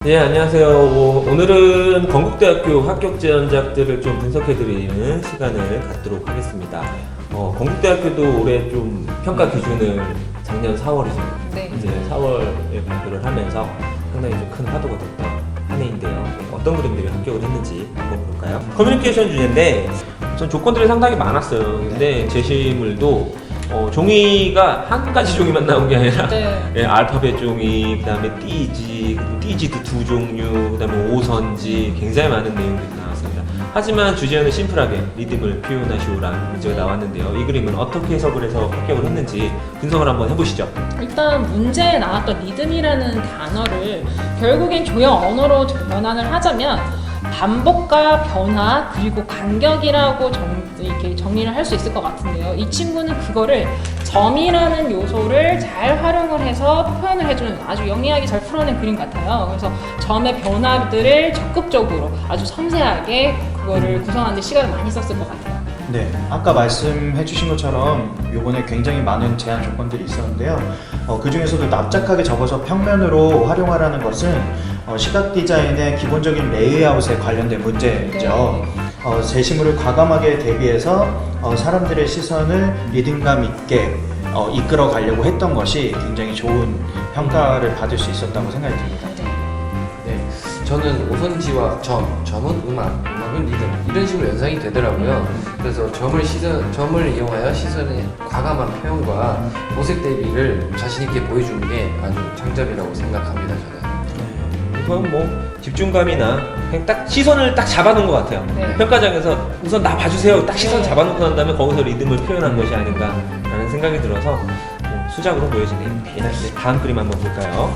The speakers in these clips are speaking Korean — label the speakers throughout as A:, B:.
A: 네, 안녕하세요. 오늘은 건국대학교 합격 지원작들을 좀 분석해드리는 시간을 갖도록 하겠습니다. 건국대학교도 올해 좀 평가 기준을 작년 4월이죠.
B: 네.
A: 이제 4월에 발표를 하면서 상당히 좀 큰 화두가 됐던 한 해인데요. 어떤 그림들이 합격을 했는지 한번 볼까요? 커뮤니케이션 주제인데 전 조건들이 상당히 많았어요. 근데 제시물도 종이가 한 가지 종이만 나온 게 아니라 예, 알파벳 종이, 그 다음에 띠지, 그리고 띠지도 두 종류, 그 다음에 오선지, 굉장히 많은 내용들이 나왔습니다. 하지만 주제는 심플하게 리듬을 표현하시오라는 문제가 나왔는데요. 이 그림은 어떻게 해석을 해서 합격을 했는지 분석을 한번 해보시죠.
B: 일단 문제에 나왔던 리듬이라는 단어를 결국엔 조형 언어로 변환을 하자면 반복과 변화 그리고 간격이라고 이렇게 정리를 할 수 있을 것 같은데요. 이 친구는 그거를 점이라는 요소를 잘 활용을 해서 표현을 해주는 아주 영리하게 잘 풀어낸 그림 같아요. 그래서 점의 변화들을 적극적으로 아주 섬세하게 그거를 구성하는 데 시간을 많이 썼을 것 같아요.
C: 네, 아까 말씀해 주신 것처럼 요번에 굉장히 많은 제한 조건들이 있었는데요. 그 중에서도 납작하게 접어서 평면으로 활용하라는 것은 시각 디자인의 기본적인 레이아웃에 관련된 문제죠. 제시물을 과감하게 대비해서 사람들의 시선을 리듬감 있게 이끌어 가려고 했던 것이 굉장히 좋은 평가를 받을 수 있었다고 생각이 듭니다.
D: 네, 저는 오선지와 점은 음악은 리듬 이런 식으로 연상이 되더라고요. 그래서 점을 이용하여 시선의 과감한 표현과 도색 대비를 자신 있게 보여주는 게 아주 장점이라고 생각합니다. 저는.
A: 우선 뭐 집중감이나 그냥 딱 시선을 딱 잡아놓은 것 같아요.
B: 네.
A: 평가장에서 우선 나 봐주세요. 딱 시선 잡아놓고 난 다음에 거기서 리듬을 표현한 것이 아닌가라는 생각이 들어서 수작으로 보여지네요. 예, 다음 그림 한번 볼까요?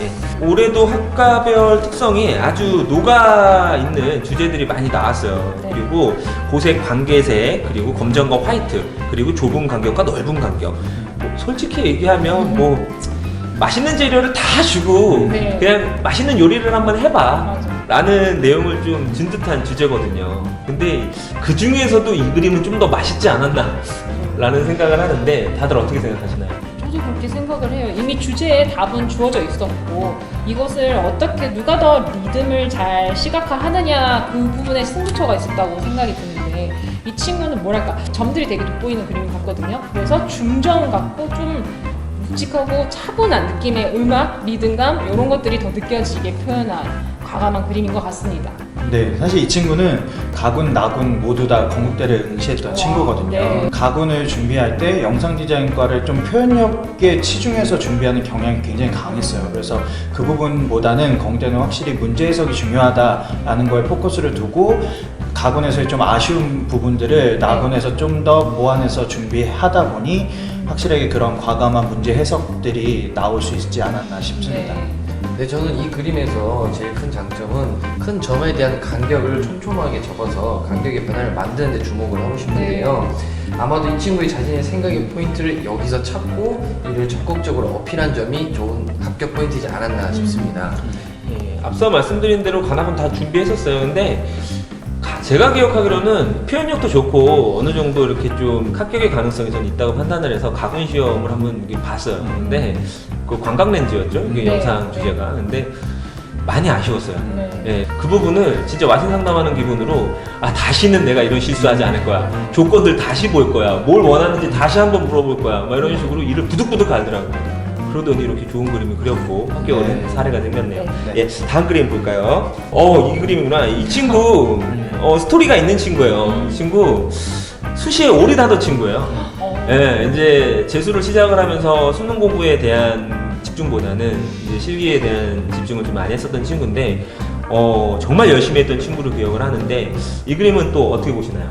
A: 예, 올해도 학과별 특성이 아주 녹아있는 주제들이 많이 나왔어요.
B: 네.
A: 그리고 고색 관계색, 그리고 검정과 화이트, 그리고 좁은 간격과 넓은 간격. 솔직히 얘기하면 맛있는 재료를 다 주고
B: 네.
A: 그냥 맛있는 요리를 한번 해봐
B: 맞아.
A: 라는 내용을 좀 준 듯한 주제거든요. 근데 그 중에서도 이 그림은 좀 더 맛있지 않았나 라는 생각을 하는데 다들 어떻게 생각하시나요?
B: 저도 그렇게 생각을 해요. 이미 주제에 답은 주어져 있었고 이것을 어떻게 누가 더 리듬을 잘 시각화하느냐 그 부분에 승부처가 있었다고 생각이 드는데 이 친구는 뭐랄까 점들이 되게 돋보이는 그림이 같거든요. 그래서 중점 같고 좀 묵직하고 차분한 느낌의 음악, 리듬감 이런 것들이 더 느껴지게 표현한 과감한 그림인 것 같습니다.
C: 네, 사실 이 친구는 가군, 나군 모두 다 건국대를 응시했던 친구거든요.
B: 네.
C: 가군을 준비할 때 영상 디자인과를 좀 표현력에 치중해서 준비하는 경향이 굉장히 강했어요. 그래서 그 부분보다는 건국대는 확실히 문제 해석이 중요하다라는 거에 포커스를 두고 가군에서의 좀 아쉬운 부분들을 나군에서 좀 더 보완해서 준비하다 보니 확실하게 그런 과감한 문제 해석들이 나올 수 있지 않았나 싶습니다.
D: 네, 저는 이 그림에서 제일 큰 장점은 큰 점에 대한 간격을 촘촘하게 접어서 간격의 변화를 만드는 데 주목을 하고 싶은데요. 아마도 이 친구의 자신의 생각의 포인트를 여기서 찾고 이를 적극적으로 어필한 점이 좋은 합격 포인트이지 않았나 싶습니다.
A: 예, 앞서 말씀드린 대로 관악은 다 준비했었어요. 근데 제가 기억하기로는 표현력도 좋고 어느 정도 이렇게 좀 합격의 가능성이 전 있다고 판단을 해서 가군 시험을 한번 봤어요. 근데 그 관광 렌즈였죠, 이게
B: 네.
A: 영상 주제가. 근데 많이 아쉬웠어요.
B: 네.
A: 예, 그 부분을 진짜 와신 상담하는 기분으로 다시는 내가 이런 실수하지 않을 거야. 조건들 다시 볼 거야. 뭘 원하는지 다시 한번 물어볼 거야. 막 이런 식으로 일을 부득부득 갈더라고요. 그러더니 이렇게 좋은 그림을 그렸고 합격을 한 사례가 생겼네요.
B: 네.
A: 예, 다음 그림 볼까요? 이 그림이구나. 이 친구 스토리가 있는 친구예요. 이 친구 수시에 오리 다던 친구예요. 예, 이제 재수를 시작을 하면서 수능 공부에 대한 집중보다는 이제 실기에 대한 집중을 좀 많이 했었던 친구인데 정말 열심히 했던 친구를 기억을 하는데 이 그림은 또 어떻게 보시나요?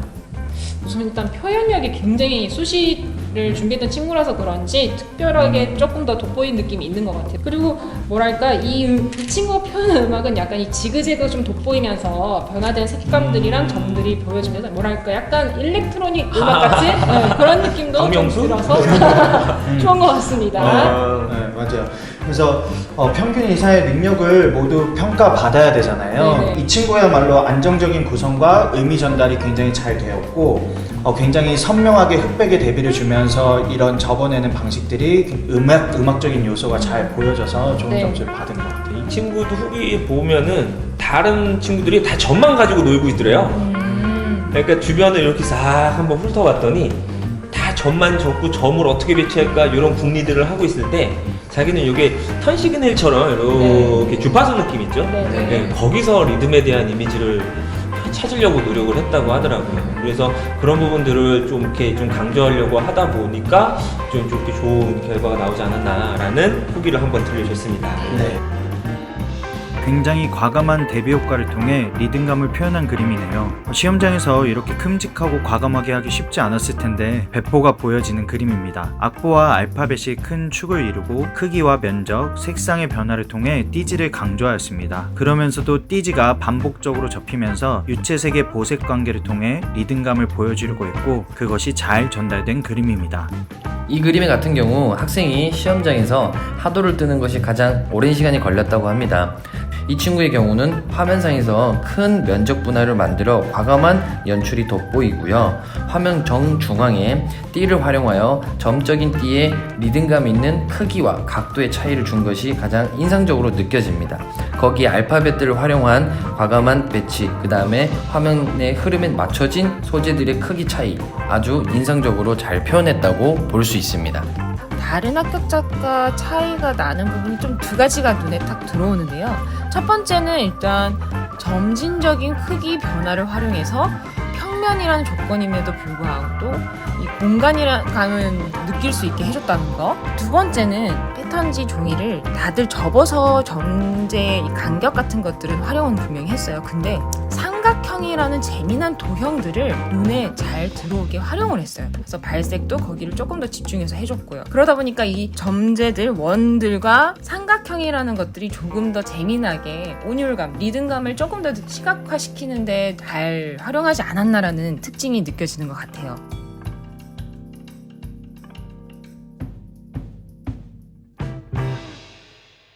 B: 우선 일단 표현력이 굉장히 수시를 준비했던 친구라서 그런지 특별하게 조금 더 돋보이는 느낌이 있는 것 같아요. 그리고 뭐랄까 이 친구가 표현한 음악은 약간 이 지그재그 좀 돋보이면서 변화된 색감들이랑 점들이 보여지면서 뭐랄까 약간 일렉트로닉 음악 같은 그런 느낌도 좀
A: 박명수?
B: 들어서 좋은 것 같습니다.
C: 네, 맞아요. 그래서 평균 이상의 능력을 모두 평가받아야 되잖아요.
B: 네네.
C: 이 친구야말로 안정적인 구성과 의미 전달이 굉장히 잘 되었고 굉장히 선명하게 흑백의 대비를 주면서 이런 접어내는 방식들이 음악적인 요소가 잘 보여져서 좋은
B: 네.
C: 점수를 받은 것 같아요.
A: 친구도 후기 보면은 다른 친구들이 다 점만 가지고 놀고 있더래요. 그러니까 주변을 이렇게 싹 한번 훑어봤더니 다 점만 적고 점을 어떻게 배치할까 이런 궁리들을 하고 있을 때 자기는 이게 턴 시그널처럼 이렇게 주파수 느낌 있죠?
B: 네.
A: 네, 거기서 리듬에 대한 이미지를 찾으려고 노력을 했다고 하더라고요. 그래서 그런 부분들을 좀 이렇게 좀 강조하려고 하다 보니까 좀 이렇게 좋은 결과가 나오지 않았나라는 후기를 한번 들려줬습니다.
C: 네. 굉장히 과감한 대비 효과를 통해 리듬감을 표현한 그림이네요. 시험장에서 이렇게 큼직하고 과감하게 하기 쉽지 않았을 텐데 배포가 보여지는 그림입니다. 악보와 알파벳이 큰 축을 이루고 크기와 면적, 색상의 변화를 통해 띠지를 강조하였습니다. 그러면서도 띠지가 반복적으로 접히면서 유채색의 보색 관계를 통해 리듬감을 보여주려고 했고 그것이 잘 전달된 그림입니다.
D: 이 그림의 같은 경우 학생이 시험장에서 하도를 뜨는 것이 가장 오랜 시간이 걸렸다고 합니다. 이 친구의 경우는 화면상에서 큰 면적 분할을 만들어 과감한 연출이 돋보이고요. 화면 정중앙에 띠를 활용하여 점적인 띠에 리듬감 있는 크기와 각도의 차이를 준 것이 가장 인상적으로 느껴집니다. 거기에 알파벳들을 활용한 과감한 배치, 그 다음에 화면의 흐름에 맞춰진 소재들의 크기 차이, 아주 인상적으로 잘 표현했다고 볼 수 있습니다.
E: 다른 합격자과 차이가 나는 부분이 좀 두 가지가 눈에 탁 들어오는데요. 첫 번째는 일단 점진적인 크기 변화를 활용해서 평면이라는 조건임에도 불구하고 또 이 공간이감을 느낄 수 있게 해줬다는 거. 두 번째는 패턴지 종이를 다들 접어서 점재의 이 간격 같은 것들은 활용은 분명히 했어요. 근데 삼각형이라는 재미난 도형들을 눈에 잘 들어오게 활용을 했어요. 그래서 발색도 거기를 조금 더 집중해서 해줬고요. 그러다 보니까 이 점재들, 원들과 삼각형이라는 것들이 조금 더 재미나게 온율감, 리듬감을 조금 더 시각화시키는데 잘 활용하지 않았나라는 특징이 느껴지는 것 같아요.